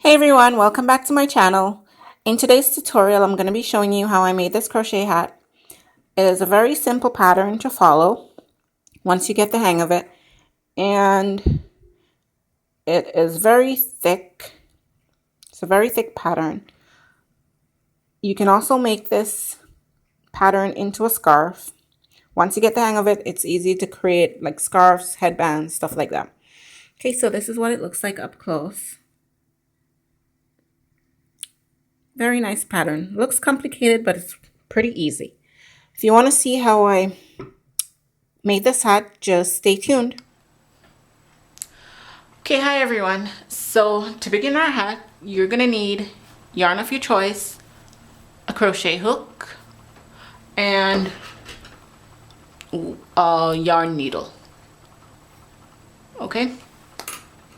Hey everyone, welcome back to my channel. In today's tutorial, I'm going to be showing you how I made this crochet hat. It is a very simple pattern to follow once you get the hang of it, and it is very thick. It's a very thick pattern. You can also make this pattern into a scarf. Once you get the hang of it, it's easy to create like scarves, headbands, stuff like that. Okay, so this is what it looks like up close. Very nice pattern. Looks complicated, but it's pretty easy. If you want to see how I made this hat, just stay tuned. Okay, hi everyone. So to begin our hat, you're gonna need yarn of your choice, a crochet hook, and a yarn needle. Okay,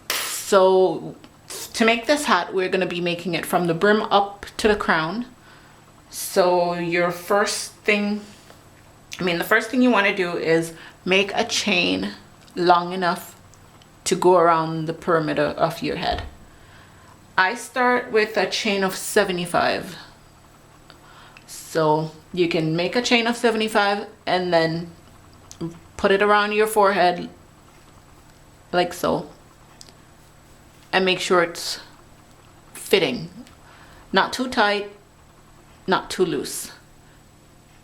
so to make this hat, we're gonna be making it from the brim up to the crown. So your first thing, the first thing you want to do is make a chain long enough to go around the perimeter of your head. I start with a chain of 75. So you can make a chain of 75 and then put it around your forehead like so. And make sure it's fitting. Not too tight, not too loose.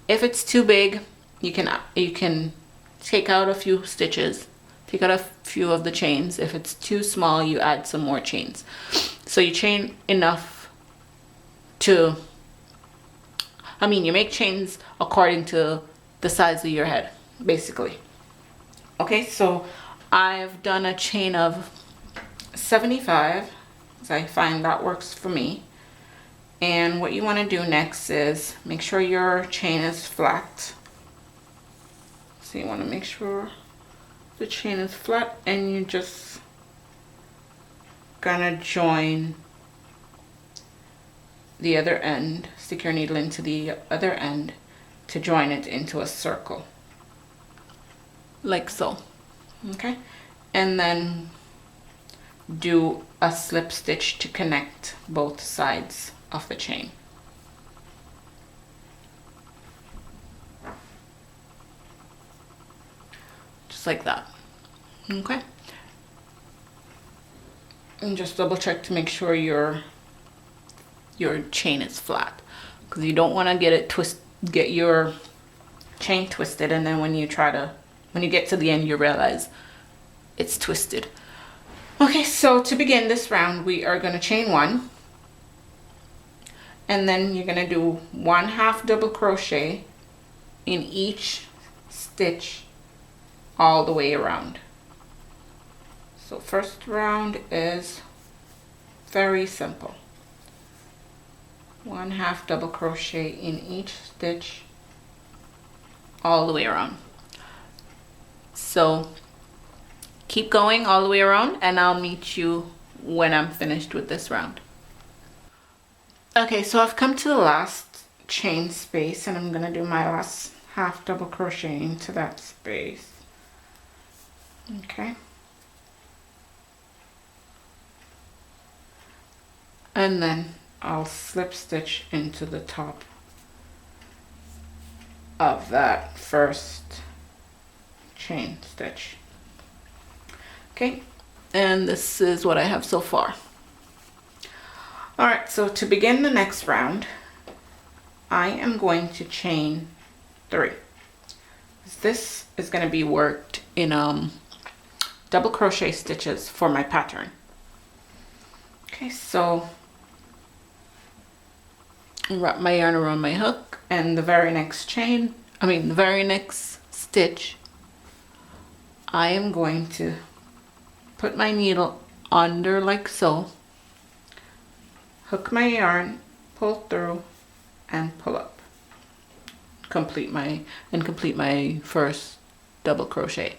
If it's too big, you can take out a few stitches, take out a few of the chains. If it's too small, you add some more chains. So you chain enough to, you make chains according to the size of your head, basically. Okay, so I've done a chain of 75, because I find that works for me. And what you want to do next is make sure your chain is flat. So you want to make sure the chain is flat, and you're just gonna join the other end, stick your needle into the other end to join it into a circle, like so. Okay, and then do a slip stitch to connect both sides of the chain. Just like that. Okay, and just double check to make sure your chain is flat, because you don't want to get your chain twisted, and then when you get to the end, you realize it's twisted. Okay, so to begin this round, we are going to chain 1, and then you're going to do 1/2 double crochet in each stitch all the way around. So first round is very simple. 1/2 double crochet in each stitch all the way around. So keep going all the way around, and I'll meet you when I'm finished with this round. Okay, so I've come to the last chain space, and I'm gonna do my last 1/2 double crochet into that space. Okay, and then I'll slip stitch into the top of that first chain stitch. Okay, and this is what I have so far. Alright, so to begin the next round, I am going to chain 3. This is going to be worked in double crochet stitches for my pattern. Okay, so wrap my yarn around my hook, and the very next stitch, I am going to put my needle under like so, hook my yarn, pull through, and pull up. Complete my first double crochet.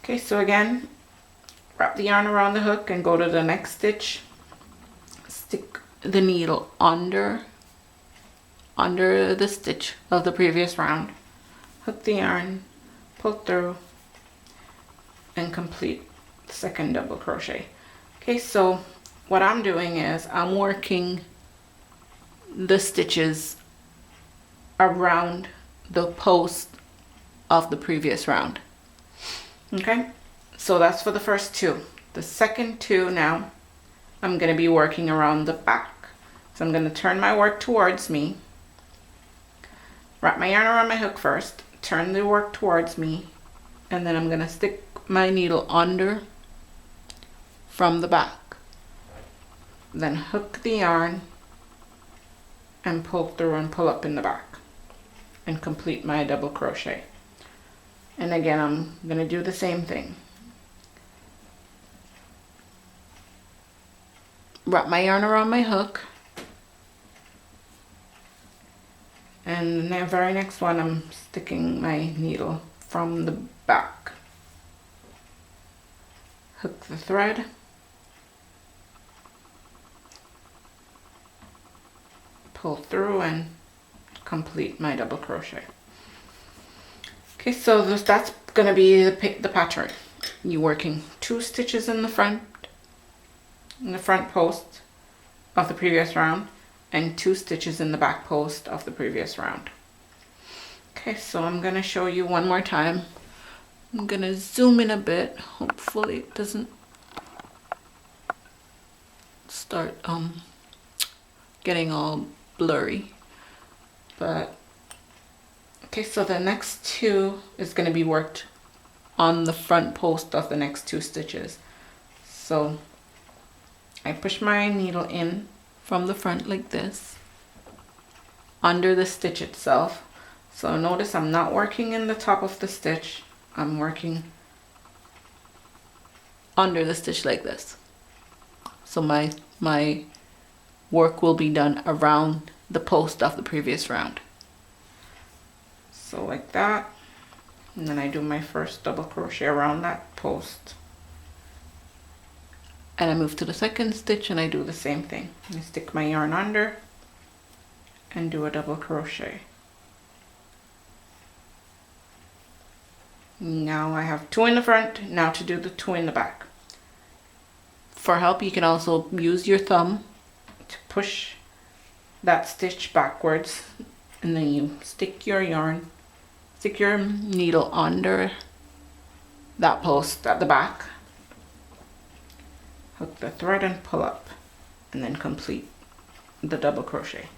Okay, so again, wrap the yarn around the hook and go to the next stitch. Stick the needle under the stitch of the previous round. Hook the yarn, pull through, and complete the second double crochet. Okay, so what I'm doing is I'm working the stitches around the post of the previous round. Okay, so that's for the first two. The second two now, I'm going to be working around the back. So I'm going to turn my work towards me, wrap my yarn around my hook first, turn the work towards me, and then I'm going to stick my needle under from the back. Then hook the yarn and pull through and pull up in the back and complete my double crochet. And again, I'm going to do the same thing. Wrap my yarn around my hook, and the very next one I'm sticking my needle from the back. Hook the thread, pull through and complete my double crochet. Okay, so that's going to be the pattern. You're working 2 stitches in the front post of the previous round and 2 stitches in the back post of the previous round. Okay, so I'm going to show you one more time. I'm going to zoom in a bit. Hopefully it doesn't start getting all blurry. But okay, so the next 2 is going to be worked on the front post of the next 2 stitches. So I push my needle in from the front like this, under the stitch itself. So notice I'm not working in the top of the stitch, I'm working under the stitch like this. So my work will be done around the post of the previous round. So like that, and then I do my first double crochet around that post. And I move to the second stitch and I do the same thing. I stick my yarn under and do a double crochet. Now I have 2 in the front, now to do the 2 in the back. For help, you can also use your thumb to push that stitch backwards, and then you stick your needle under that post at the back, hook the thread and pull up, and then complete the double crochet.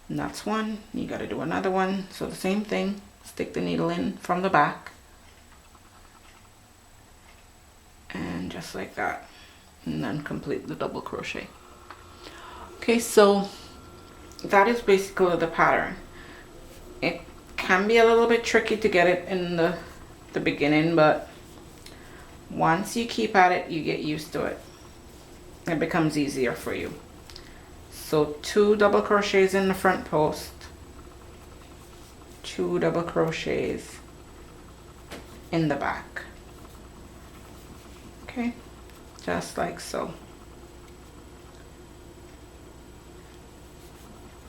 And that's one. You got to do another one. So the same thing, stick the needle in from the back, and just like that, and then complete the double crochet. Okay, so that is basically the pattern. It can be a little bit tricky to get it in the beginning, but once you keep at it, you get used to it. It becomes easier for you. So 2 double crochets in the front post, 2 double crochets in the back. Okay, just like so.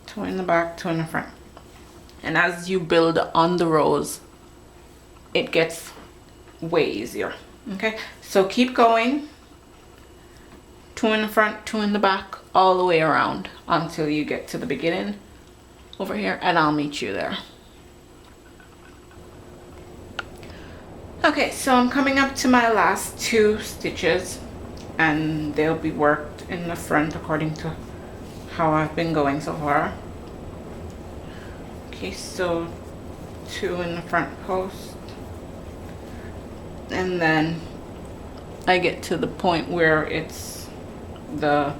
2 in the back, 2 in the front. And as you build on the rows, it gets way easier. Okay, so keep going. 2 in the front, 2 in the back, all the way around until you get to the beginning over here, and I'll meet you there. Okay, so I'm coming up to my last 2 stitches, and they'll be worked in the front according to how I've been going so far. Okay, so 2 in the front post, and then I get to the point where it's the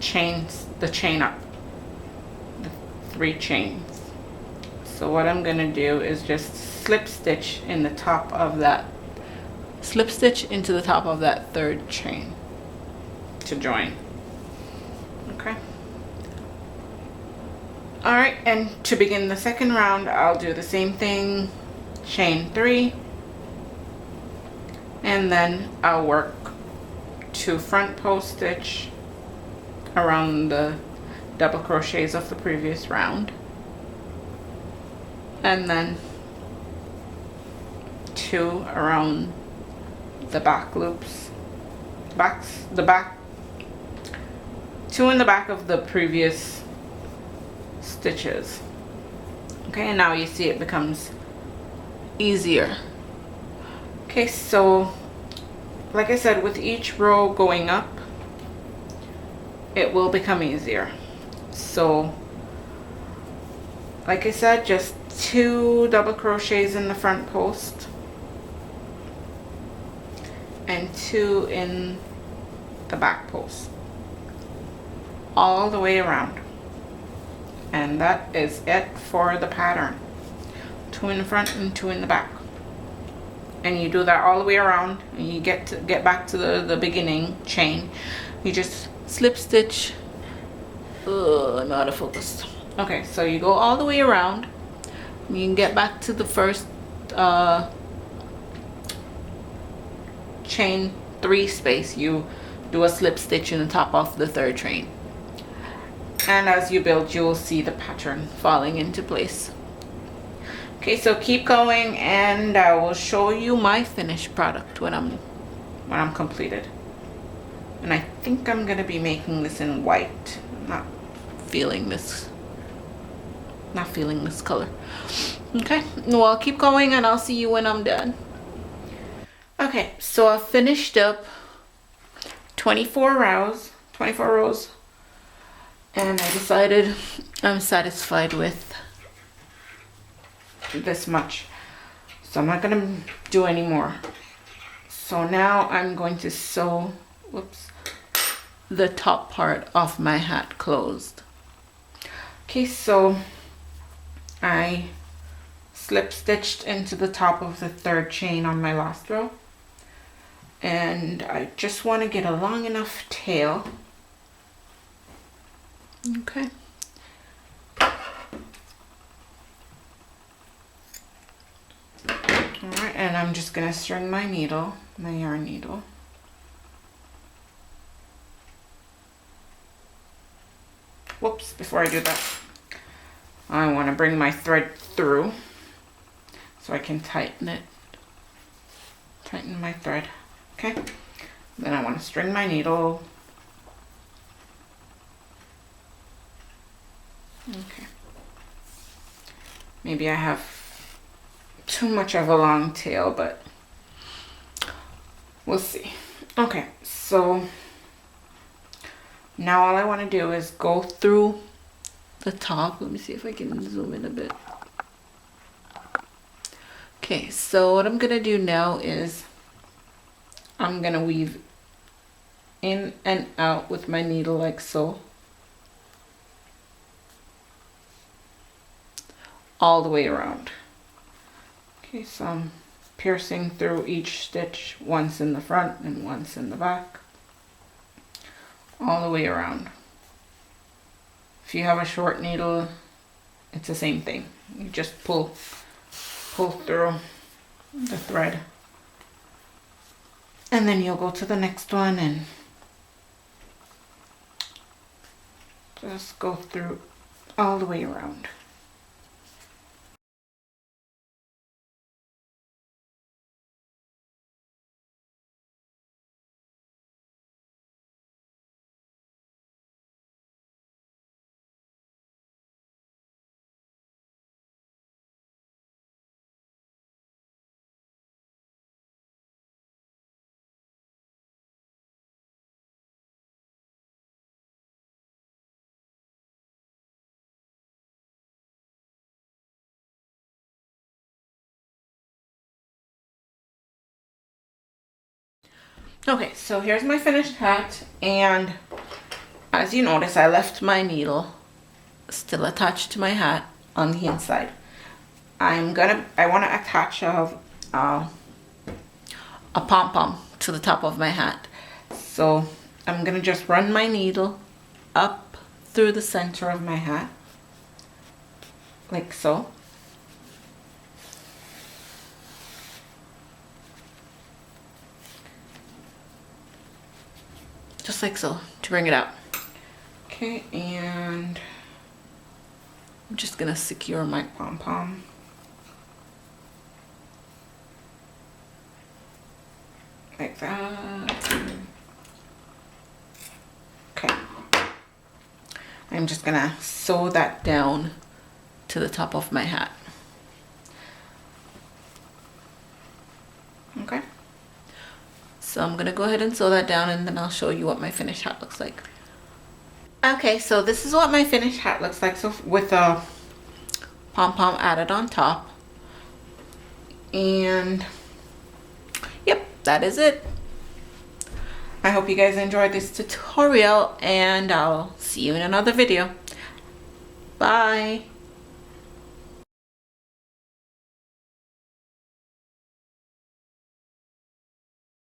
chain up, the 3 chains. So what I'm gonna do is just slip stitch in the top of that, slip stitch into the top of that 3rd chain to join. Okay. All right, and to begin the second round, I'll do the same thing, chain 3, and then I'll work 2 front post stitch around the double crochets of the previous round, and then 2 around the back loops, the back 2 in the back of the previous stitches. Okay, and now you see it becomes easier. Okay, so like I said, with each row going up, it will become easier. So like I said, just 2 double crochets in the front post and 2 in the back post, all the way around. And that is it for the pattern. 2 in the front and 2 in the back. And you do that all the way around, and you get back to the beginning chain. You just slip stitch. I'm out of focus. Okay, so you go all the way around. You can get back to the first chain 3 space. You do a slip stitch in the top of the 3rd chain. And as you build, you will see the pattern falling into place. Okay, so keep going, and I will show you my finished product when I'm completed. And I think I'm gonna be making this in white. I'm not feeling this color. Okay, well, keep going, and I'll see you when I'm done. Okay, so I finished up 24 rows, and I decided I'm satisfied with this much, so I'm not gonna do any more. So now I'm going to sew, the top part of my hat closed. Okay, so I slip stitched into the top of the 3rd chain on my last row, and I just want to get a long enough tail. Okay. Alright, and I'm just going to string my needle, my yarn needle. Whoops, before I do that, I want to bring my thread through so I can tighten it. Tighten my thread. Okay. Then I want to string my needle. Okay. Maybe I have too much of a long tail, but we'll see. Okay, so now all I want to do is go through the top. Let me see if I can zoom in a bit. Okay, so what I'm gonna do now is I'm gonna weave in and out with my needle like so, all the way around. Okay, so I'm piercing through each stitch, once in the front and once in the back, all the way around. If you have a short needle, it's the same thing. You just pull through the thread, and then you'll go to the next one and just go through all the way around. Okay, so here's my finished hat, and as you notice, I left my needle still attached to my hat on the inside. I want to attach a pom-pom to the top of my hat. So I'm gonna just run my needle up through the center of my hat, like so. Just like so, to bring it out. Okay, and I'm just gonna secure my pom-pom. Like that. Okay. I'm just gonna sew that down to the top of my hat. Okay. So I'm gonna go ahead and sew that down, and then I'll show you what my finished hat looks like. Okay, so this is what my finished hat looks like. So with a pom-pom added on top. And yep, that is it. I hope you guys enjoyed this tutorial, and I'll see you in another video. Bye.